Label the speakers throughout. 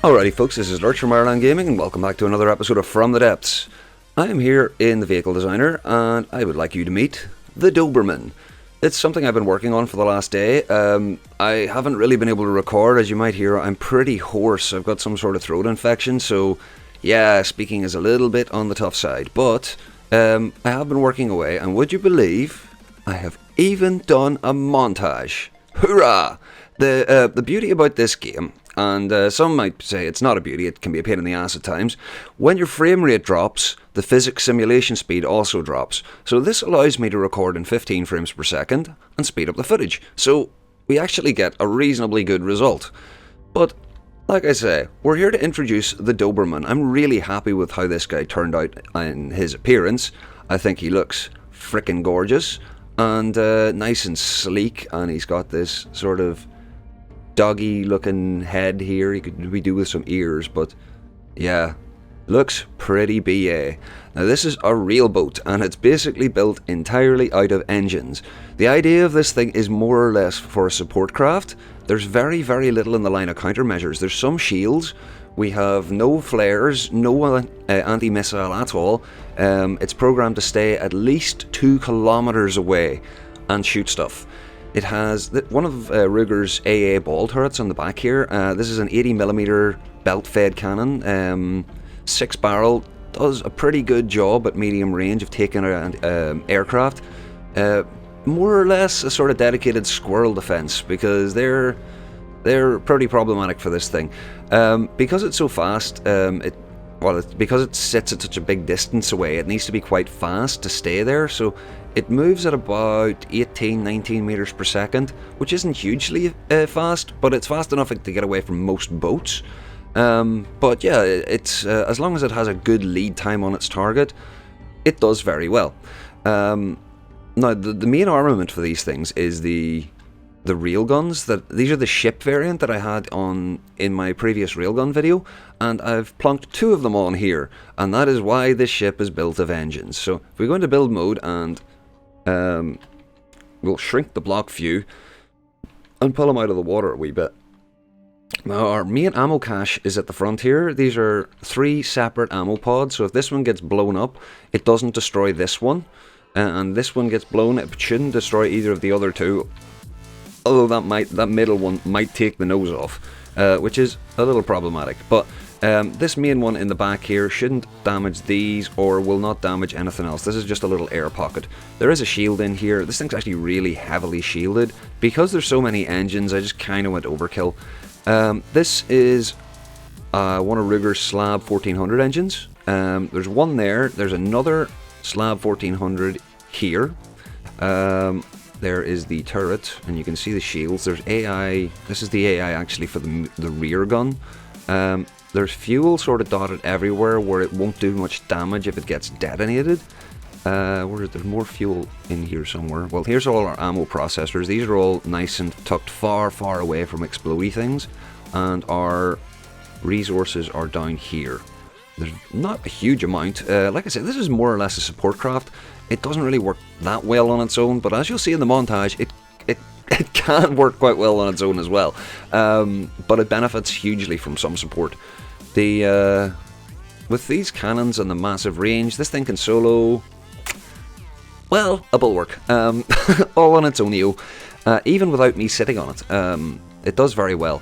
Speaker 1: Alrighty folks, this is Lurch from Ireland Gaming and welcome back to another episode of From the Depths. I am here in the Vehicle Designer and I would like you to meet the Doberman. It's something I've been working on for the last day. I haven't really been able to record. As you might hear, I'm pretty hoarse. I've got some sort of throat infection, so yeah, speaking is a little bit on the tough side. But I have been working away, and would you believe I have even done a montage? Hoorah! The beauty about this game, and some might say it's not a beauty, it can be a pain in the ass at times, when your frame rate drops, the physics simulation speed also drops. So this allows me to record in 15 frames per second and speed up the footage. So we actually get a reasonably good result. But like I say, we're here to introduce the Doberman. I'm really happy with how this guy turned out in his appearance. I think he looks frickin' gorgeous and nice and sleek, and he's got this sort of doggy looking head here. He could we do with some ears, but yeah, looks pretty BA. Now this is a Railboat and it's basically built entirely out of engines. The idea of this thing is more or less for a support craft. There's very little in the line of countermeasures. There's some shields, we have no flares, no anti-missile at all. It's programmed to stay at least 2 kilometers away and shoot stuff. It has one of Ruger's AA ball turrets on the back here. This is an 80mm belt-fed cannon, 6-barrel, does a pretty good job at medium range of taking out aircraft. More or less a sort of dedicated squirrel defense, because they're pretty problematic for this thing. Because it's so fast, because it sits at such a big distance away, it needs to be quite fast to stay there. So it moves at about 18-19 meters per second, which isn't hugely fast, but it's fast enough to get away from most boats. But yeah, it's as long as it has a good lead time on its target, it does very well. Now, the main armament for these things is the Railguns. These are the ship variant that I had in my previous Railgun video, and I've plunked 2 of them on here, and that is why this ship is built of engines. So if we go into build mode and we'll shrink the block view and pull them out of the water a wee bit. Now our main ammo cache is at the front here. These are 3 separate ammo pods, so if this one gets blown up, it doesn't destroy this one, and this one gets blown, it shouldn't destroy either of the other 2. Although that middle one might take the nose off, which is a little problematic. But this main one in the back here shouldn't damage these or will not damage anything else. This is just a little air pocket. There is a shield in here. This thing's actually really heavily shielded. Because there's so many engines, I just kind of went overkill. This is one of Ruger's Slab 1400 engines. There's one there. There's another Slab 1400 here. There is the turret, and you can see the shields. There's AI. This is the AI actually for the rear gun. There's fuel sort of dotted everywhere where it won't do much damage if it gets detonated. There's more fuel in here somewhere. Well, here's all our ammo processors. These are all nice and tucked far away from explodey things, and our resources are down here. There's not a huge amount. Like I said, this is more or less a support craft. It doesn't really work that well on its own, but as you'll see in the montage, it can work quite well on its own as well. But it benefits hugely from some support. With these cannons and the massive range, this thing can solo, well, a bulwark. All on its own, even without me sitting on it. It does very well.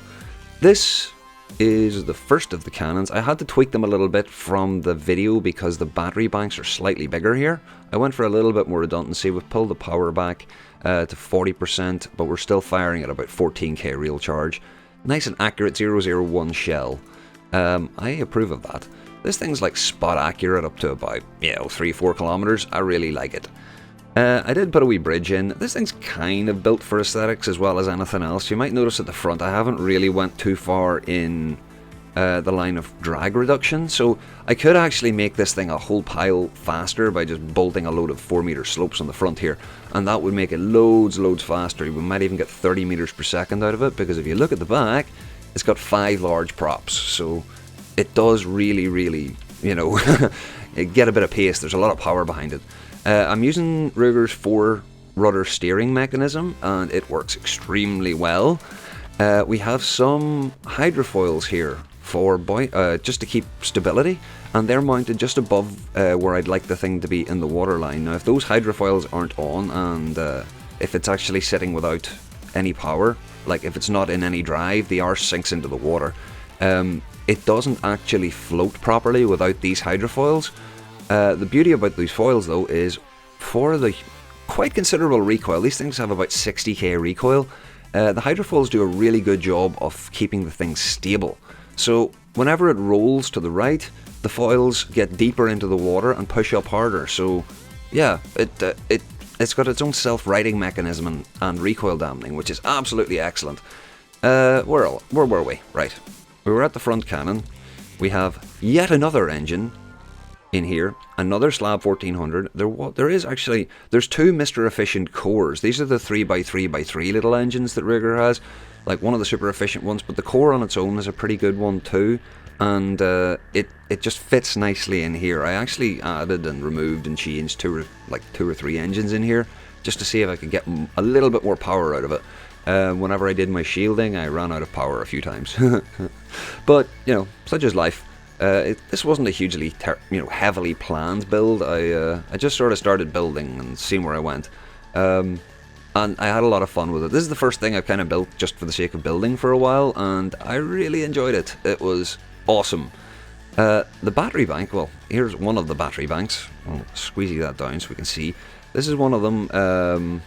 Speaker 1: This is the first of the cannons. I had to tweak them a little bit from the video because the battery banks are slightly bigger here. I went for a little bit more redundancy. We've pulled the power back to 40%, but we're still firing at about 14k real charge. Nice and accurate 001 shell. I approve of that. This thing's like spot accurate up to about 3-4 kilometers. I really like it. I did put a wee bridge in. This thing's kind of built for aesthetics as well as anything else. You might notice at the front I haven't really went too far in the line of drag reduction, so I could actually make this thing a whole pile faster by just bolting a load of 4-meter slopes on the front here, and that would make it loads faster. We might even get 30 meters per second out of it, because if you look at the back, it's got 5 large props, so it does really, get a bit of pace. There's a lot of power behind it. I'm using Ruger's 4-rudder steering mechanism, and it works extremely well. We have some hydrofoils here just to keep stability, and they're mounted just above where I'd like the thing to be in the waterline. Now, if those hydrofoils aren't on, and if it's actually sitting without any power, like if it's not in any drive, the arse sinks into the water. It doesn't actually float properly without these hydrofoils. The beauty about these foils, though, is for the quite considerable recoil, these things have about 60k recoil, the hydrofoils do a really good job of keeping the thing stable. So whenever it rolls to the right, the foils get deeper into the water and push up harder. So yeah, it's got its own self-righting mechanism and recoil dampening, which is absolutely excellent. Where were we? Right. We were at the front cannon. We have yet another engine in here, another Slab 1400. There's two Mr. Efficient cores. These are the 3x3x3 little engines that Rigger has, like one of the super efficient ones, but the core on its own is a pretty good one too, and it just fits nicely in here. I actually added and removed and changed two or three engines in here just to see if I could get a little bit more power out of it. Whenever I did my shielding, I ran out of power a few times. But, such is life. This wasn't a hugely, heavily planned build. I just sort of started building and seeing where I went. And I had a lot of fun with it. This is the first thing I've kind of built just for the sake of building for a while, and I really enjoyed it. It was awesome. The battery bank, well, here's one of the battery banks. I'll squeeze that down so we can see. This is one of them.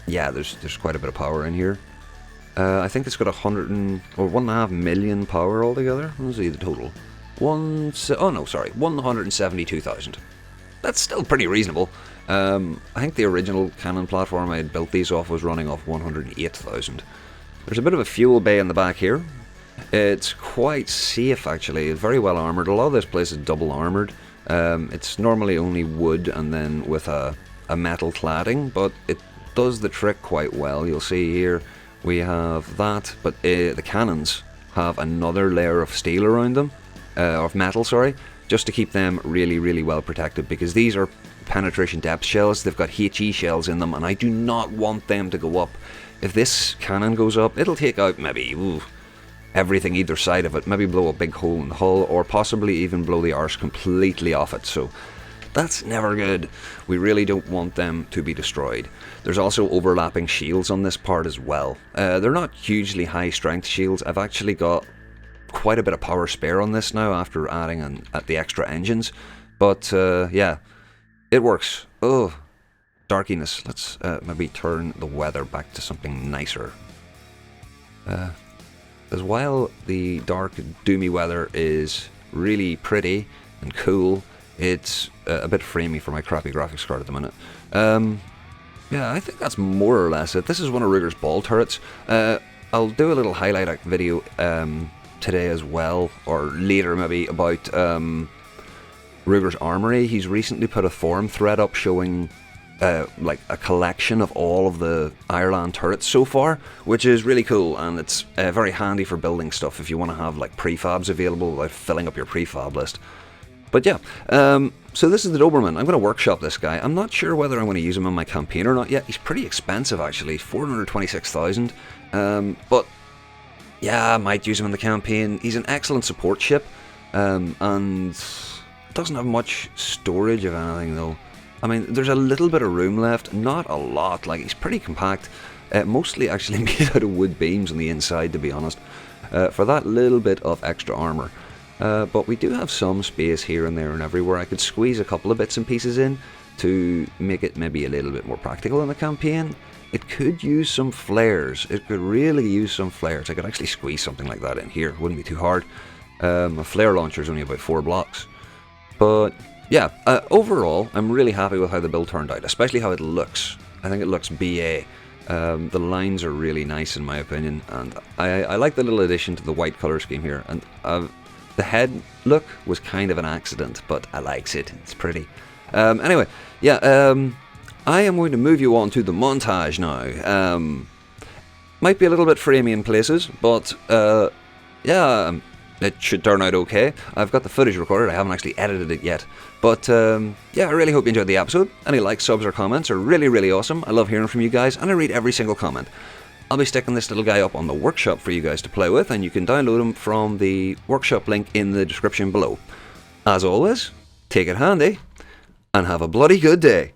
Speaker 1: Yeah, there's quite a bit of power in here. I think it's got 1.5 million power altogether. Let's see the total. 172,000. That's still pretty reasonable. I think the original cannon platform I had built these off was running off 108,000. There's a bit of a fuel bay in the back here. It's quite safe, actually. It's very well armoured. A lot of this place is double armoured. It's normally only wood and then with a metal cladding, but it does the trick quite well. You'll see here we have that, but the cannons have another layer of steel around them, of metal, sorry, just to keep them really, really well protected, because these are penetration depth shells. They've got HE shells in them, and I do not want them to go up. If this cannon goes up, it'll take out maybe everything either side of it, maybe blow a big hole in the hull, or possibly even blow the arse completely off it. So that's never good. We really don't want them to be destroyed. There's also overlapping shields on this part as well. They're not hugely high strength shields. I've actually got quite a bit of power spare on this now after adding the extra engines. But yeah, it works. Oh, darkiness. Let's maybe turn the weather back to something nicer. As while the dark, doomy weather is really pretty and cool, it's a bit framey for my crappy graphics card at the minute. Yeah, I think that's more or less it. This is one of Rigger's ball turrets. I'll do a little highlight video today as well, or later maybe, about Rigger's armory. He's recently put a forum thread up showing like a collection of all of the Ireland turrets so far, which is really cool, and it's very handy for building stuff if you want to have like prefabs available without filling up your prefab list. But yeah, so this is the Doberman. I'm going to workshop this guy. I'm not sure whether I'm going to use him in my campaign or not yet. He's pretty expensive, actually, 426,000. But yeah, I might use him in the campaign. He's an excellent support ship, and doesn't have much storage of anything though. I mean, there's a little bit of room left, not a lot. Like, he's pretty compact, mostly actually made out of wood beams on the inside, to be honest, for that little bit of extra armour. But we do have some space here and there and everywhere. I could squeeze a couple of bits and pieces in to make it maybe a little bit more practical in the campaign. It could use some flares. It could really use some flares. I could actually squeeze something like that in here. It wouldn't be too hard. A flare launcher is only about 4 blocks. But yeah, overall, I'm really happy with how the build turned out, especially how it looks. I think it looks BA. The lines are really nice in my opinion, and I like the little addition to the white colour scheme here. And the head look was kind of an accident, but I likes it. It's pretty. Anyway, yeah, I am going to move you on to the montage now. Might be a little bit framey in places, but yeah, it should turn out okay. I've got the footage recorded. I haven't actually edited it yet. But yeah, I really hope you enjoyed the episode. Any likes, subs, or comments are really, really awesome. I love hearing from you guys, and I read every single comment. I'll be sticking this little guy up on the workshop for you guys to play with, and you can download him from the workshop link in the description below. As always, take it handy, and have a bloody good day.